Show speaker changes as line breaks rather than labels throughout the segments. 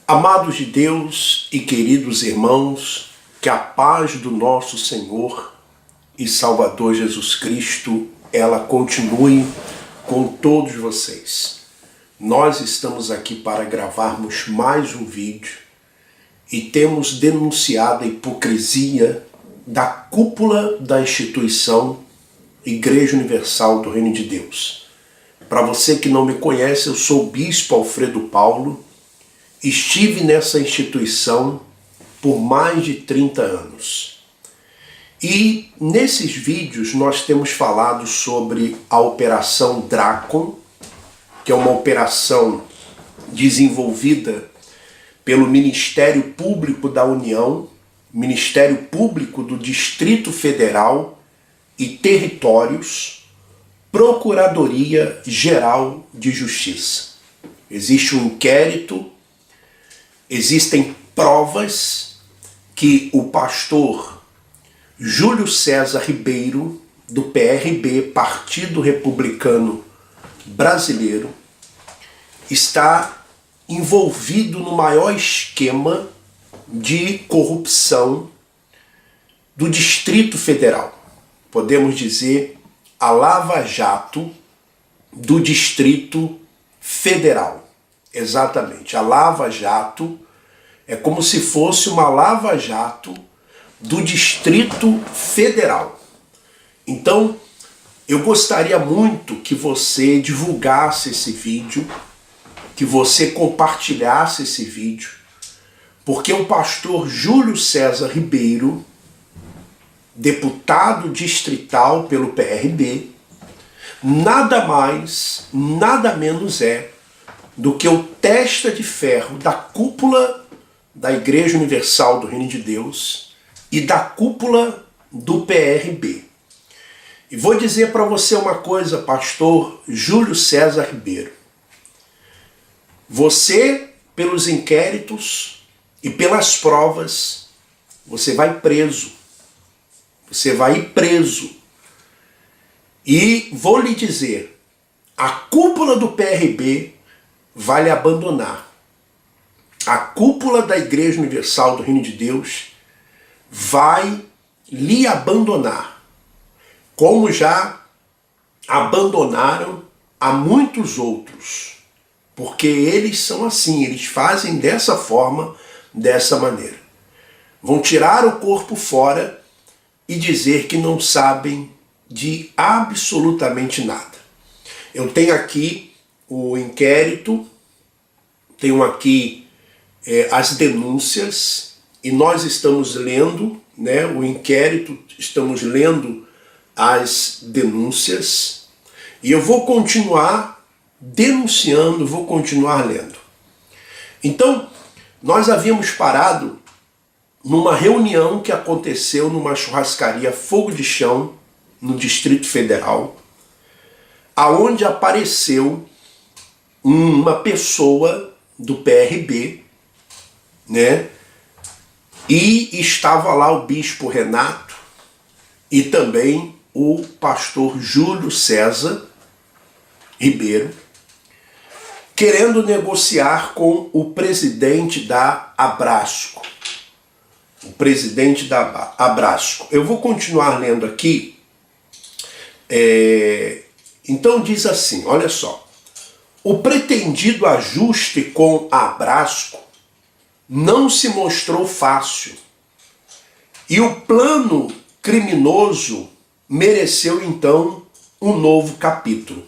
Amados de Deus e queridos irmãos, que a paz do nosso Senhor e Salvador Jesus Cristo, ela continue com todos vocês. Nós estamos aqui para gravarmos mais um vídeo e temos denunciado a hipocrisia da cúpula da instituição Igreja Universal do Reino de Deus. Para você que não me conhece, eu sou o Bispo Alfredo Paulo. Estive nessa instituição por mais de 30 anos. E nesses vídeos nós temos falado sobre a Operação Drácon, que é uma operação desenvolvida pelo Ministério Público da União, Ministério Público do Distrito Federal e Territórios, Procuradoria Geral de Justiça. Existe um inquérito. Existem provas que o pastor Júlio César Ribeiro, do PRB, Partido Republicano Brasileiro, está envolvido no maior esquema de corrupção do Distrito Federal. Podemos dizer a Lava Jato do Distrito Federal. Exatamente, a Lava Jato é como se fosse uma Lava Jato do Distrito Federal. Então, eu gostaria muito que você divulgasse esse vídeo, que você compartilhasse esse vídeo, porque o pastor Júlio César Ribeiro, deputado distrital pelo PRB, nada mais, nada menos é do que o testa de ferro da cúpula da Igreja Universal do Reino de Deus e da cúpula do PRB. E vou dizer para você uma coisa, pastor Júlio César Ribeiro. Você, pelos inquéritos e pelas provas, você vai preso. Você vai ir preso. E vou lhe dizer, a cúpula do PRB vai lhe abandonar. A cúpula da Igreja Universal do Reino de Deus vai lhe abandonar, como já abandonaram a muitos outros, porque eles são assim, eles fazem dessa forma, dessa maneira. Vão tirar o corpo fora e dizer que não sabem de absolutamente nada. Eu tenho aqui o inquérito, tenho aqui as denúncias, e nós estamos lendo, né, o inquérito, estamos lendo as denúncias, e eu vou continuar denunciando, vou continuar lendo. Então, nós havíamos parado numa reunião que aconteceu numa churrascaria Fogo de Chão, no Distrito Federal, aonde apareceu uma pessoa do PRB, né? E estava lá o bispo Renato e também o pastor Júlio César Ribeiro, querendo negociar com o presidente da Abrasco. O presidente da Abrasco. Eu vou continuar lendo aqui. Então diz assim, olha só. O pretendido ajuste com a Abrasco não se mostrou fácil e o plano criminoso mereceu então um novo capítulo.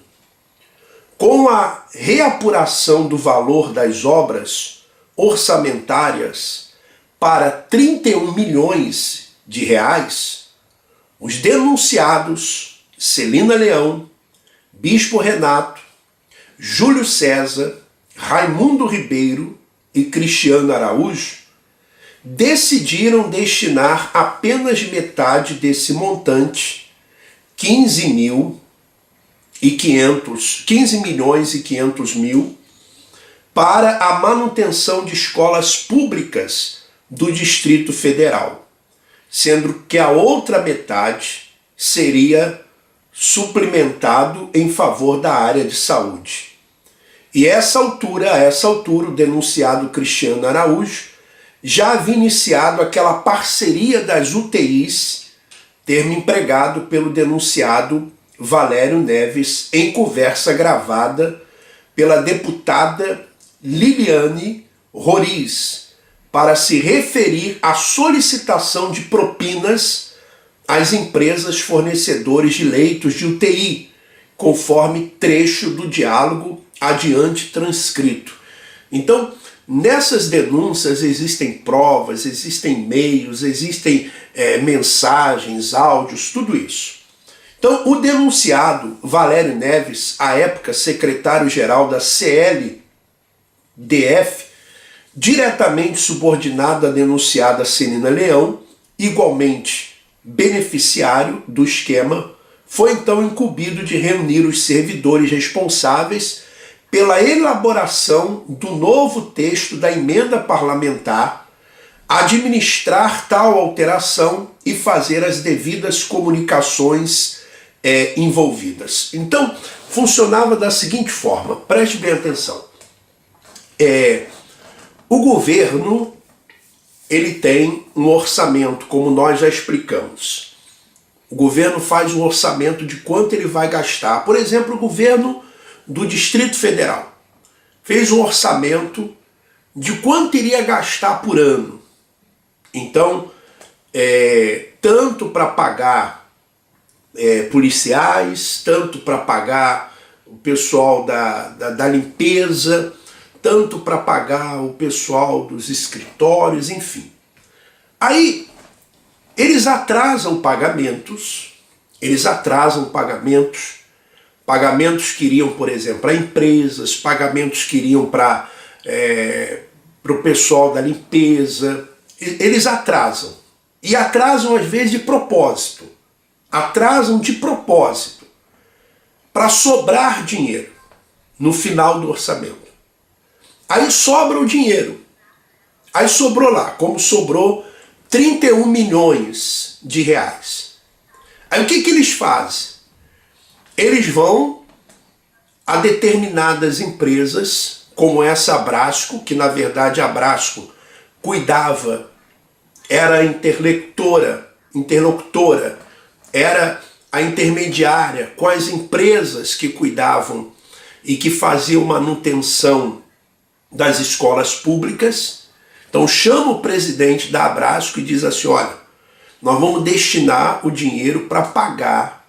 Com a reapuração do valor das obras orçamentárias para 31 milhões de reais, os denunciados Celina Leão, Bispo Renato, Júlio César, Raimundo Ribeiro e Cristiano Araújo decidiram destinar apenas metade desse montante, 15 milhões e 500 mil, para a manutenção de escolas públicas do Distrito Federal, sendo que a outra metade seria suplementado em favor da área de saúde. E a essa altura, o denunciado Cristiano Araújo já havia iniciado aquela parceria das UTIs, termo empregado pelo denunciado Valério Neves em conversa gravada pela deputada Liliane Roriz, para se referir à solicitação de propinas às empresas fornecedoras de leitos de UTI, conforme trecho do diálogo adiante transcrito. Então, nessas denúncias existem provas, existem e-mails, existem mensagens, áudios, tudo isso. Então, o denunciado Valério Neves, à época secretário-geral da CLDF, diretamente subordinado à denunciada Celina Leão, igualmente beneficiário do esquema, foi então incumbido de reunir os servidores responsáveis pela elaboração do novo texto da emenda parlamentar, administrar tal alteração e fazer as devidas comunicações envolvidas. Então, funcionava da seguinte forma, preste bem atenção. O governo, ele tem um orçamento, como nós já explicamos. O governo faz um orçamento de quanto ele vai gastar. Por exemplo, o governo do Distrito Federal fez um orçamento de quanto iria gastar por ano. Então, tanto para pagar policiais, tanto para pagar o pessoal da limpeza, tanto para pagar o pessoal dos escritórios, enfim. Aí, eles atrasam pagamentos que iriam, por exemplo, para empresas, pagamentos que iriam para o pessoal da limpeza. Eles atrasam. E atrasam, às vezes, de propósito. Atrasam de propósito para sobrar dinheiro no final do orçamento. Aí sobra o dinheiro. Aí sobrou lá, como sobrou 31 milhões de reais. Aí o que eles fazem? Eles vão a determinadas empresas, como essa Abrasco, que na verdade a Abrasco cuidava, era interlocutora, era a intermediária com as empresas que cuidavam e que faziam manutenção das escolas públicas. Então chama o presidente da Abrasco e diz assim, olha, nós vamos destinar o dinheiro para pagar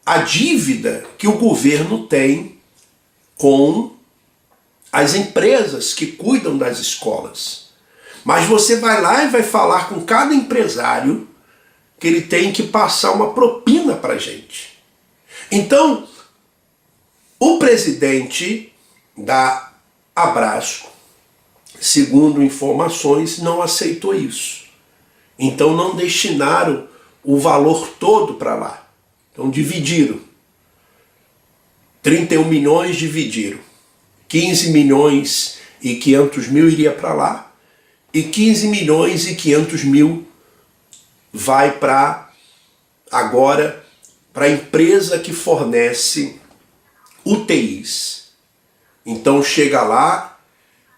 a dívida que o governo tem com as empresas que cuidam das escolas. Mas você vai lá e vai falar com cada empresário que ele tem que passar uma propina para a gente. Então, o presidente da Abrasco, segundo informações, não aceitou isso. Então não destinaram o valor todo para lá. Então dividiram. 31 milhões dividiram. 15 milhões e 500 mil iria para lá. E 15 milhões e 500 mil vai agora para a empresa que fornece UTIs. Então chega lá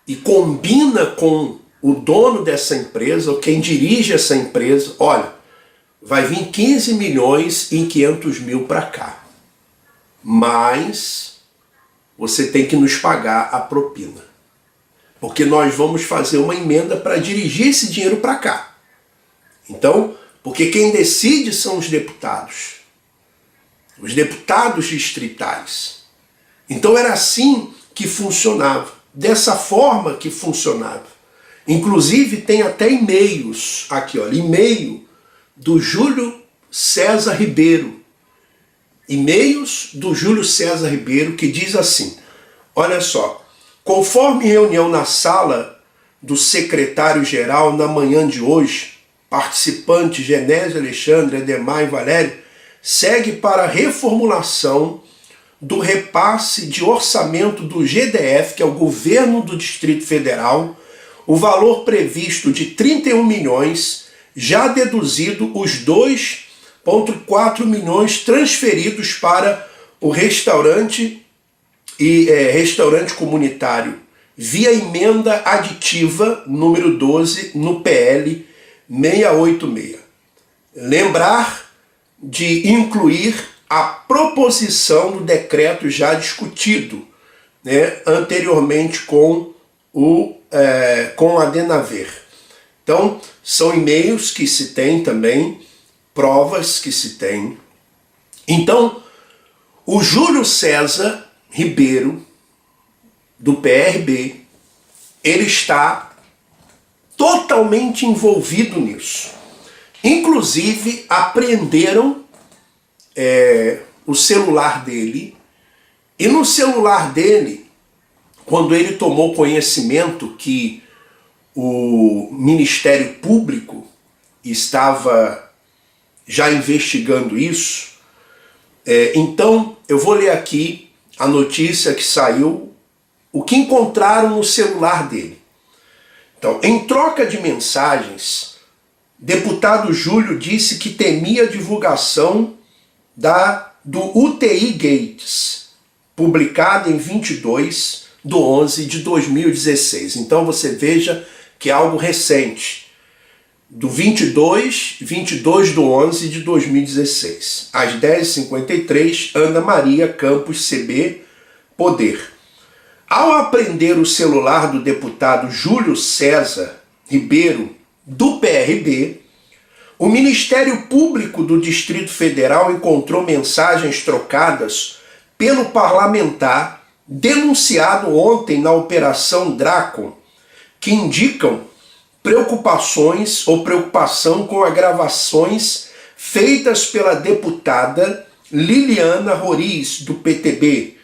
e combina com o dono dessa empresa, ou quem dirige essa empresa, olha, vai vir 15 milhões e 500 mil para cá. Mas você tem que nos pagar a propina. Porque nós vamos fazer uma emenda para dirigir esse dinheiro para cá. Então, porque quem decide são os deputados distritais. Então era assim que funcionava, dessa forma que funcionava. Inclusive tem até e-mails aqui, olha, e-mail do Júlio César Ribeiro. E-mails do Júlio César Ribeiro que diz assim, olha só, conforme reunião na sala do secretário-geral na manhã de hoje, participantes Genésio, Alexandre, Ademar e Valério, segue para a reformulação do repasse de orçamento do GDF, que é o Governo do Distrito Federal, o valor previsto de 31 milhões, já deduzido os 2,4 milhões transferidos para o restaurante e restaurante comunitário via emenda aditiva número 12 no PL 686. Lembrar de incluir a proposição do decreto já discutido, né, anteriormente com a Denaver. Então, são e-mails que se tem também, provas que se tem. Então, o Júlio César Ribeiro, do PRB, ele está totalmente envolvido nisso. Inclusive, apreenderam o celular dele, e no celular dele, quando ele tomou conhecimento que o Ministério Público estava já investigando isso, então eu vou ler aqui a notícia que saiu, o que encontraram no celular dele. Então, em troca de mensagens, deputado Júlio disse que temia a divulgação do UTI Gates, publicada em 22/11/2016. Então você veja que é algo recente, do 22/11/2016. Às 10h53, Ana Maria Campos CB, Poder. Ao apreender o celular do deputado Júlio César Ribeiro, do PRB, o Ministério Público do Distrito Federal encontrou mensagens trocadas pelo parlamentar denunciado ontem na Operação Dracon, que indicam preocupação com as gravações feitas pela deputada Liliana Roriz, do PTB,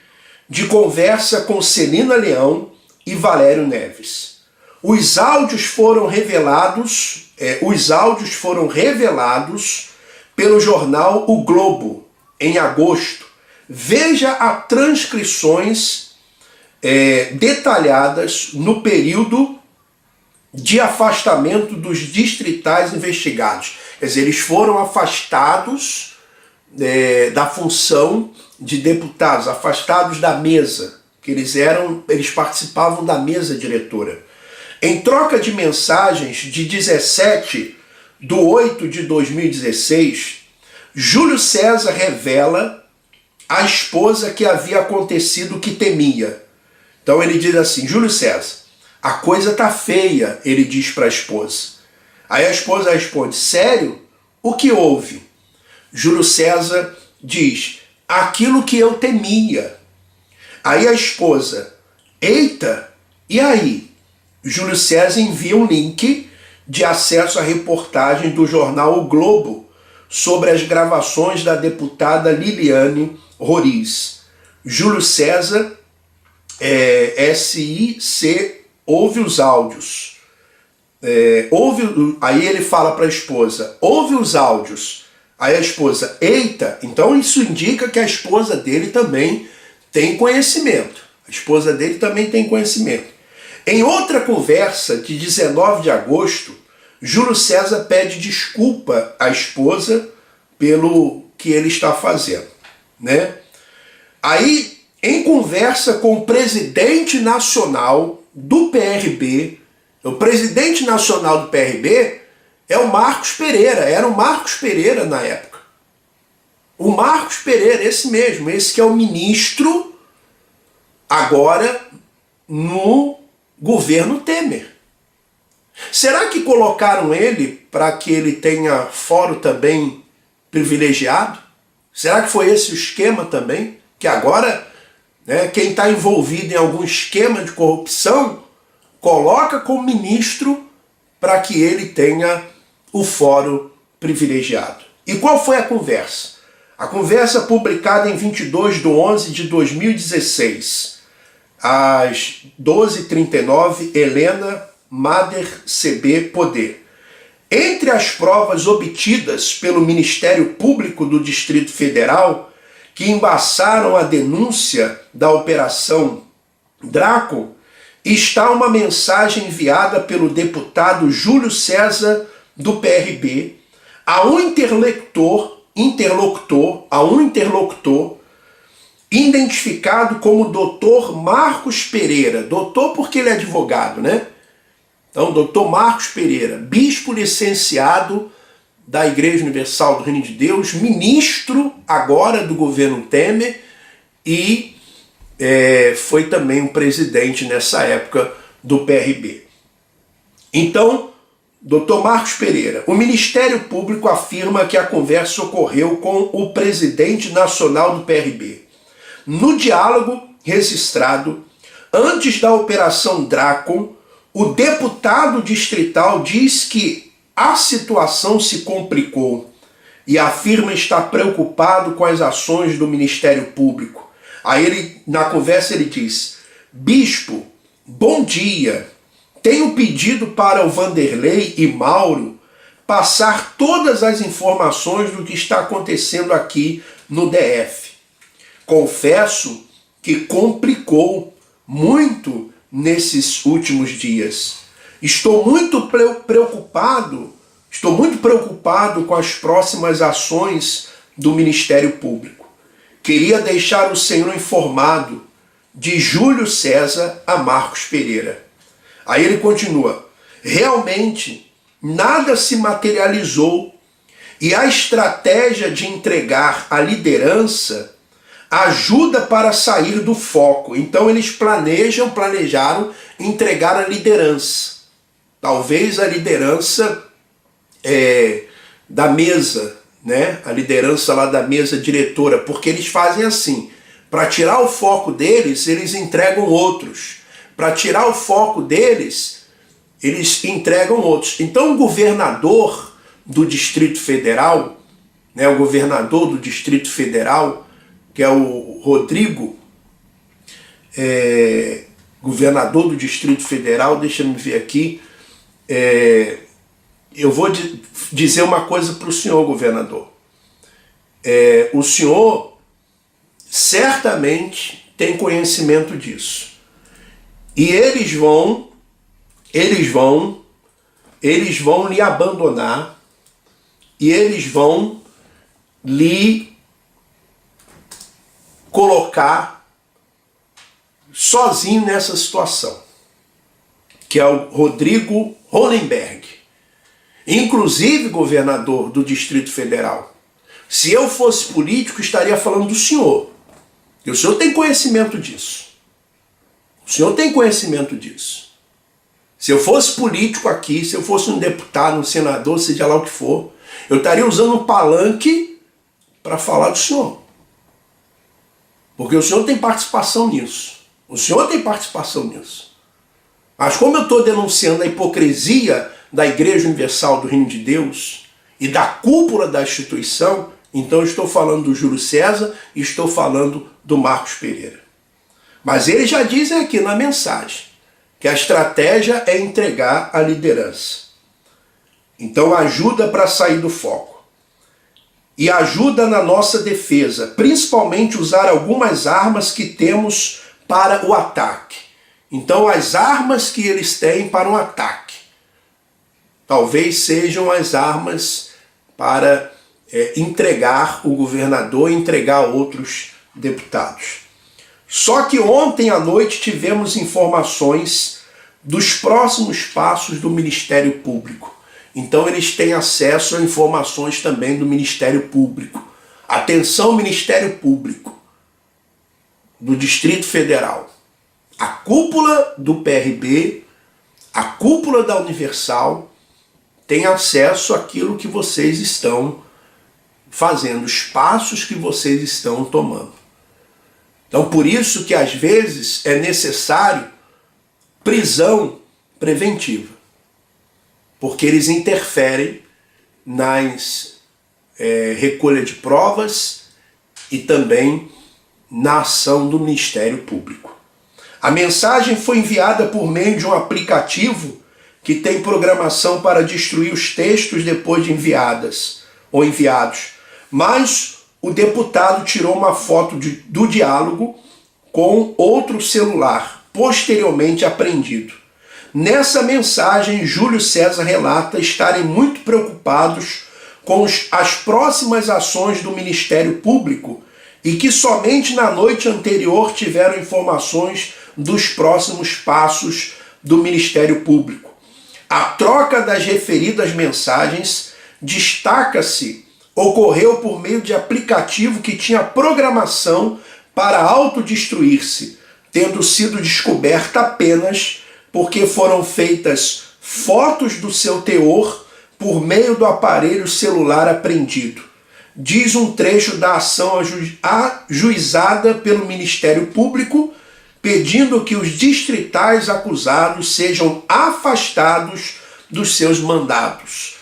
de conversa com Celina Leão e Valério Neves. Os áudios foram revelados pelo jornal O Globo em agosto. Veja as transcrições detalhadas no período de afastamento dos distritais investigados. Quer dizer, eles foram afastados da função de deputados, afastados da mesa, que eles participavam da mesa diretora. Em troca de mensagens de 17/8/2016, Júlio César revela à esposa que havia acontecido o que temia. Então ele diz assim: Júlio César, a coisa tá feia, ele diz para a esposa. Aí a esposa responde: sério? O que houve? Júlio César diz: aquilo que eu temia. Aí a esposa: eita, e aí? Júlio César envia um link de acesso à reportagem do jornal O Globo sobre as gravações da deputada Liliane Roriz. Júlio César, SIC, ouve os áudios. Aí ele fala para a esposa: ouve os áudios. Aí a esposa: eita, então isso indica que a esposa dele também tem conhecimento. A esposa dele também tem conhecimento. Em outra conversa de 19 de agosto, Júlio César pede desculpa à esposa pelo que ele está fazendo, né? Aí, em conversa com o presidente nacional do PRB, o presidente nacional do PRB é o Marcos Pereira, era o Marcos Pereira na época. O Marcos Pereira, esse mesmo, esse que é o ministro agora no governo Temer. Será que colocaram ele para que ele tenha fórum também privilegiado? Será que foi esse o esquema também? Que agora, né, quem está envolvido em algum esquema de corrupção coloca como ministro para que ele tenha o fórum privilegiado. E qual foi a conversa? A conversa publicada em 22/11/2016, às 12h39, Helena Mader CB Poder. Entre as provas obtidas pelo Ministério Público do Distrito Federal, que embaçaram a denúncia da Operação Dracon, está uma mensagem enviada pelo deputado Júlio César, do PRB, a um interlocutor identificado como Dr. Marcos Pereira. Doutor porque ele é advogado, né? Então, Dr. Marcos Pereira, bispo licenciado da Igreja Universal do Reino de Deus, ministro agora do governo Temer e foi também um presidente nessa época do PRB. Então, Dr. Marcos Pereira, o Ministério Público afirma que a conversa ocorreu com o presidente nacional do PRB. No diálogo registrado, antes da Operação Drácon, o deputado distrital diz que a situação se complicou e afirma estar preocupado com as ações do Ministério Público. Aí na conversa ele diz: bispo, bom dia, tenho pedido para o Vanderlei e Mauro passar todas as informações do que está acontecendo aqui no DF. Confesso que complicou muito nesses últimos dias. Estou muito preocupado com as próximas ações do Ministério Público. Queria deixar o senhor informado de Júlio César a Marcos Pereira. Aí ele continua: realmente nada se materializou e a estratégia de entregar a liderança ajuda para sair do foco. Então eles planejaram entregar a liderança. Talvez a liderança da mesa, né? A liderança lá da mesa diretora, porque eles fazem assim: para tirar o foco deles, eles entregam outros. Para tirar o foco deles, eles entregam outros. Então o governador do Distrito Federal, né, o governador do Distrito Federal, que é o Rodrigo, governador do Distrito Federal, deixa eu ver aqui, eu vou dizer uma coisa para o senhor, governador. O senhor certamente tem conhecimento disso. E eles vão lhe abandonar e eles vão lhe colocar sozinho nessa situação, que é o Rodrigo Hollenberg. Inclusive, governador do Distrito Federal, se eu fosse político, estaria falando do senhor. E o senhor tem conhecimento disso. O senhor tem conhecimento disso. Se eu fosse político aqui, se eu fosse um deputado, um senador, seja lá o que for, eu estaria usando um palanque para falar do senhor. Porque o senhor tem participação nisso. O senhor tem participação nisso. Mas como eu estou denunciando a hipocrisia da Igreja Universal do Reino de Deus e da cúpula da instituição, então eu estou falando do Júlio César e estou falando do Marcos Pereira. Mas eles já dizem aqui na mensagem que a estratégia é entregar a liderança. Então ajuda para sair do foco. E ajuda na nossa defesa, principalmente usar algumas armas que temos para o ataque. Então as armas que eles têm para o ataque talvez sejam as armas para entregar o governador e entregar outros deputados. Só que ontem à noite tivemos informações dos próximos passos do Ministério Público. Então eles têm acesso a informações também do Ministério Público. Atenção, Ministério Público do Distrito Federal. A cúpula do PRB, a cúpula da Universal, tem acesso àquilo que vocês estão fazendo, os passos que vocês estão tomando. Então, por isso que às vezes é necessário prisão preventiva, porque eles interferem nas recolha de provas e também na ação do Ministério Público. A mensagem foi enviada por meio de um aplicativo que tem programação para destruir os textos depois de enviados, mas o deputado tirou uma foto do diálogo com outro celular, posteriormente apreendido. Nessa mensagem, Júlio César relata estarem muito preocupados com as próximas ações do Ministério Público e que somente na noite anterior tiveram informações dos próximos passos do Ministério Público. A troca das referidas mensagens, destaca-se, ocorreu por meio de aplicativo que tinha programação para autodestruir-se, tendo sido descoberta apenas porque foram feitas fotos do seu teor por meio do aparelho celular apreendido. Diz um trecho da ação ajuizada pelo Ministério Público, pedindo que os distritais acusados sejam afastados dos seus mandatos.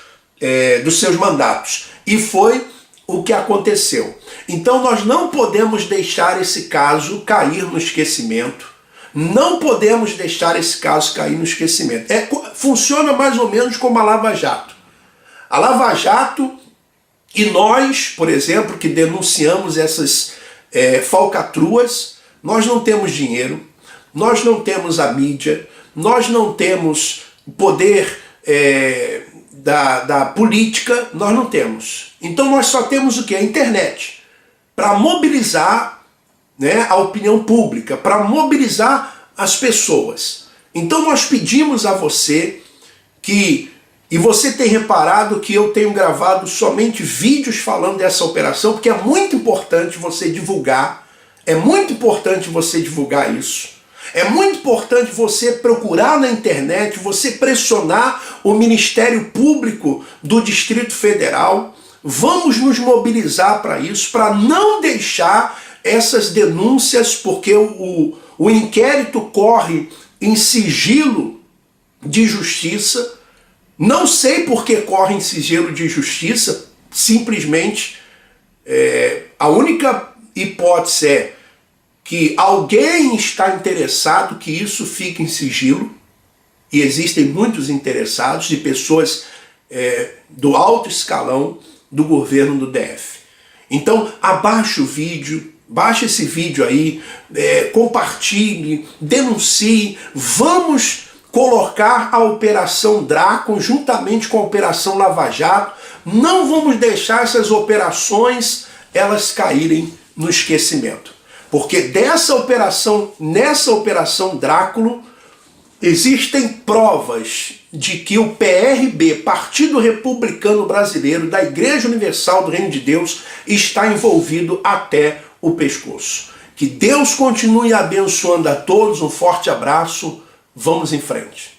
E foi o que aconteceu. Então nós não podemos deixar esse caso cair no esquecimento. Não podemos deixar esse caso cair no esquecimento. Funciona mais ou menos como a Lava Jato. A Lava Jato, e nós, por exemplo, que denunciamos essas falcatruas, nós não temos dinheiro, nós não temos a mídia, nós não temos o poder da política, nós não temos. Então nós só temos o quê? A internet, para mobilizar, né, a opinião pública, para mobilizar as pessoas. Então nós pedimos a você que, e você tem reparado que eu tenho gravado somente vídeos falando dessa operação, porque é muito importante você divulgar, é muito importante você divulgar isso. É muito importante você procurar na internet, você pressionar o Ministério Público do Distrito Federal. Vamos nos mobilizar para isso, para não deixar essas denúncias, porque o inquérito corre em sigilo de justiça. Não sei por que corre em sigilo de justiça, simplesmente a única hipótese é que alguém está interessado que isso fique em sigilo, e existem muitos interessados, de pessoas do alto escalão do governo do DF. Então abaixe o vídeo, baixe esse vídeo aí, compartilhe, denuncie, vamos colocar a Operação Drácon juntamente com a Operação Lava Jato. Não vamos deixar essas operações elas caírem no esquecimento. Porque nessa Operação Drácula, existem provas de que o PRB, Partido Republicano Brasileiro, da Igreja Universal do Reino de Deus, está envolvido até o pescoço. Que Deus continue abençoando a todos, um forte abraço, vamos em frente.